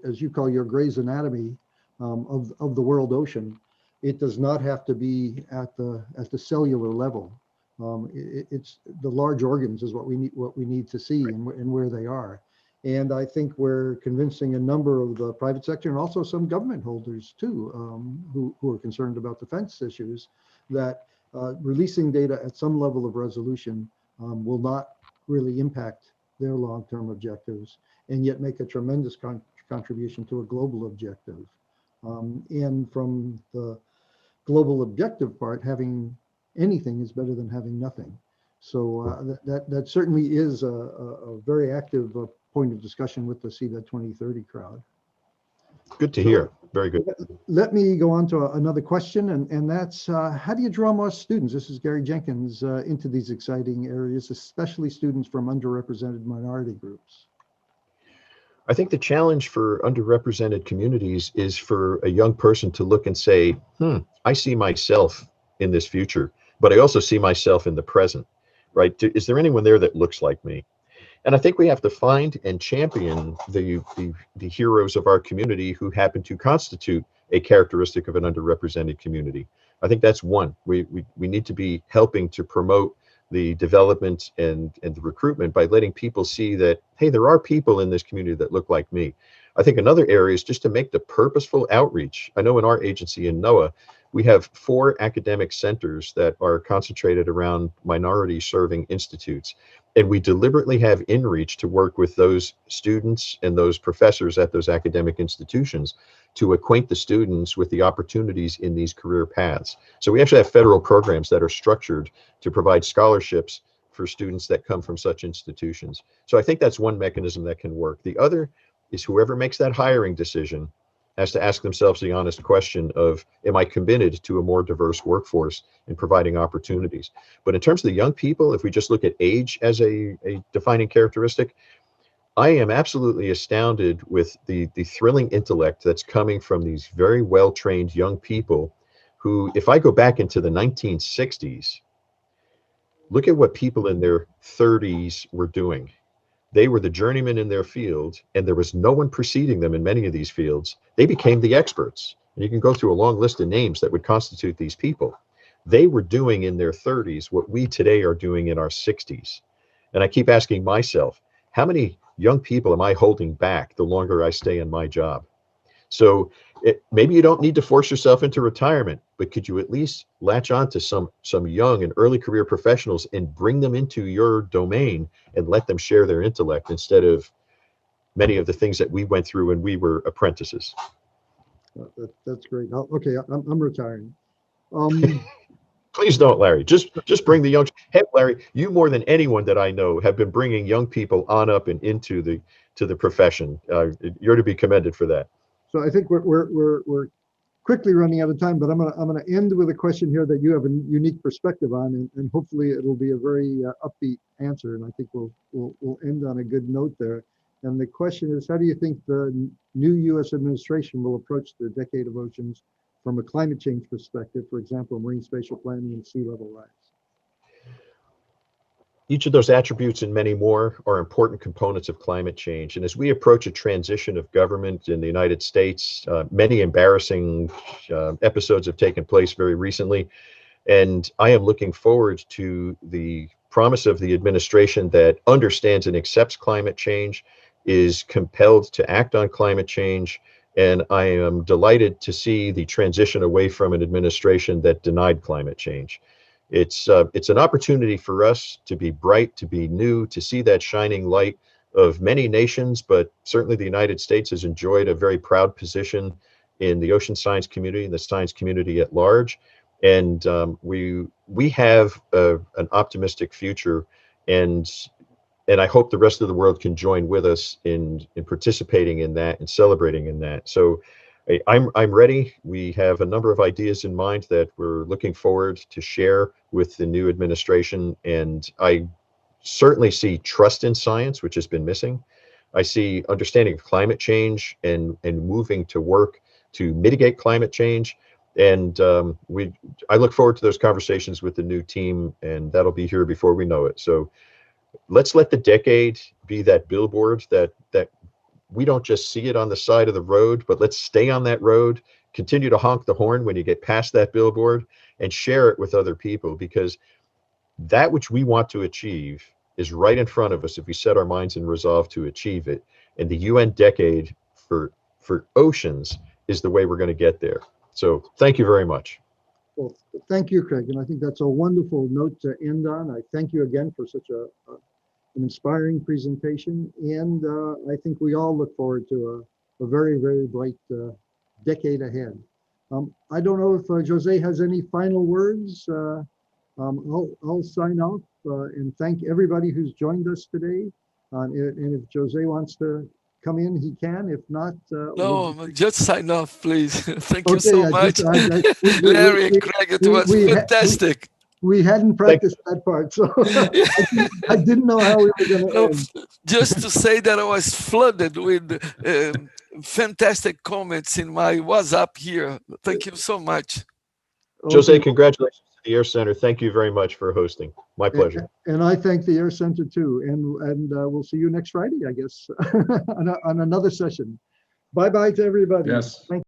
Speaker 1: as you call your Gray's Anatomy of the world ocean, it does not have to be at the cellular level. It's the large organs is what we need to see, and where they are. And I think we're convincing a number of the private sector and also some government holders too, who are concerned about defense issues, that releasing data at some level of resolution will not really impact their long-term objectives, and yet make a tremendous contribution to a global objective. And from the global objective part, having anything is better than having nothing. So that certainly is a very active point of discussion with the Seabed 2030 crowd.
Speaker 2: Good to hear. Very good.
Speaker 1: Let me go on to another question, and that's how do you draw more students? This is Gary Jenkins, into these exciting areas, especially students from underrepresented minority groups?
Speaker 2: I think the challenge for underrepresented communities is for a young person to look and say, I see myself in this future, but I also see myself in the present, right? Is there anyone there that looks like me? And I think we have to find and champion the heroes of our community who happen to constitute a characteristic of an underrepresented community. I think that's one. We need to be helping to promote the development and the recruitment by letting people see that, hey, there are people in this community that look like me. I think another area is just to make the purposeful outreach. I know in our agency in NOAA, we have 4 academic centers that are concentrated around minority serving institutes. And we deliberately have inreach to work with those students and those professors at those academic institutions to acquaint the students with the opportunities in these career paths. So we actually have federal programs that are structured to provide scholarships for students that come from such institutions. So I think that's one mechanism that can work. The other is whoever makes that hiring decision has to ask themselves the honest question of, am I committed to a more diverse workforce in providing opportunities? But in terms of the young people, if we just look at age as a defining characteristic, I am absolutely astounded with the thrilling intellect that's coming from these very well-trained young people who, if I go back into the 1960s, look at what people in their 30s were doing. They were the journeyman in their field, and there was no one preceding them in many of these fields. They became the experts. And you can go through a long list of names that would constitute these people. They were doing in their 30s what we today are doing in our 60s. And I keep asking myself, how many young people am I holding back the longer I stay in my job? So maybe you don't need to force yourself into retirement, but could you at least latch on to some young and early career professionals and bring them into your domain and let them share their intellect instead of many of the things that we went through when we were apprentices?
Speaker 1: That's great. Okay, I'm retiring.
Speaker 2: Please don't, Larry. Just bring the young. Hey, Larry, you more than anyone that I know have been bringing young people on up and into the profession. You're to be commended for that.
Speaker 1: So I think we're quickly running out of time, but I'm gonna end with a question here that you have a unique perspective on, and hopefully it'll be a very upbeat answer. And I think we'll end on a good note there. And the question is, how do you think the new U.S. administration will approach the decade of oceans from a climate change perspective, for example, marine spatial planning and sea level rise?
Speaker 2: Each of those attributes and many more are important components of climate change. And as we approach a transition of government in the United States, many embarrassing episodes have taken place very recently. And I am looking forward to the promise of the administration that understands and accepts climate change, is compelled to act on climate change. And I am delighted to see the transition away from an administration that denied climate change. It's an opportunity for us to be bright, to be new, to see that shining light of many nations, but certainly the United States has enjoyed a very proud position in the ocean science community and the science community at large. And we have an optimistic future, and I hope the rest of the world can join with us in participating in that and celebrating in that. So I'm ready. We have a number of ideas in mind that we're looking forward to share with the new administration. And I certainly see trust in science, which has been missing. I see understanding of climate change and moving to work to mitigate climate change. And I look forward to those conversations with the new team, and that'll be here before we know it. So let's let the decade be that billboard that we don't just see it on the side of the road, but let's stay on that road, continue to honk the horn when you get past that billboard, and share it with other people, because that which we want to achieve is right in front of us if we set our minds and resolve to achieve it. And the UN decade for oceans is the way we're going to get there. So thank you very much.
Speaker 1: Well, thank you, Craig. And I think that's a wonderful note to end on. I thank you again for such an inspiring presentation. And I think we all look forward to a very, very bright decade ahead. I don't know if Jose has any final words. I'll sign off and thank everybody who's joined us today. And if Jose wants to come in, he can. If not,
Speaker 4: no, just sign off, please. Thank you
Speaker 1: okay,
Speaker 4: so much, Larry and Craig. It was fantastic.
Speaker 1: We hadn't practiced that part, so I didn't know how we were going to end.
Speaker 4: Just to say that I was flooded with fantastic comments in my WhatsApp here. Thank you so much.
Speaker 1: Okay.
Speaker 2: Jose, congratulations to the Air Center. Thank you very much for hosting. My pleasure.
Speaker 1: And I thank the Air Center too. And we'll see you next Friday, I guess, on another session. Bye-bye to everybody.
Speaker 3: Yes.
Speaker 1: Thank you.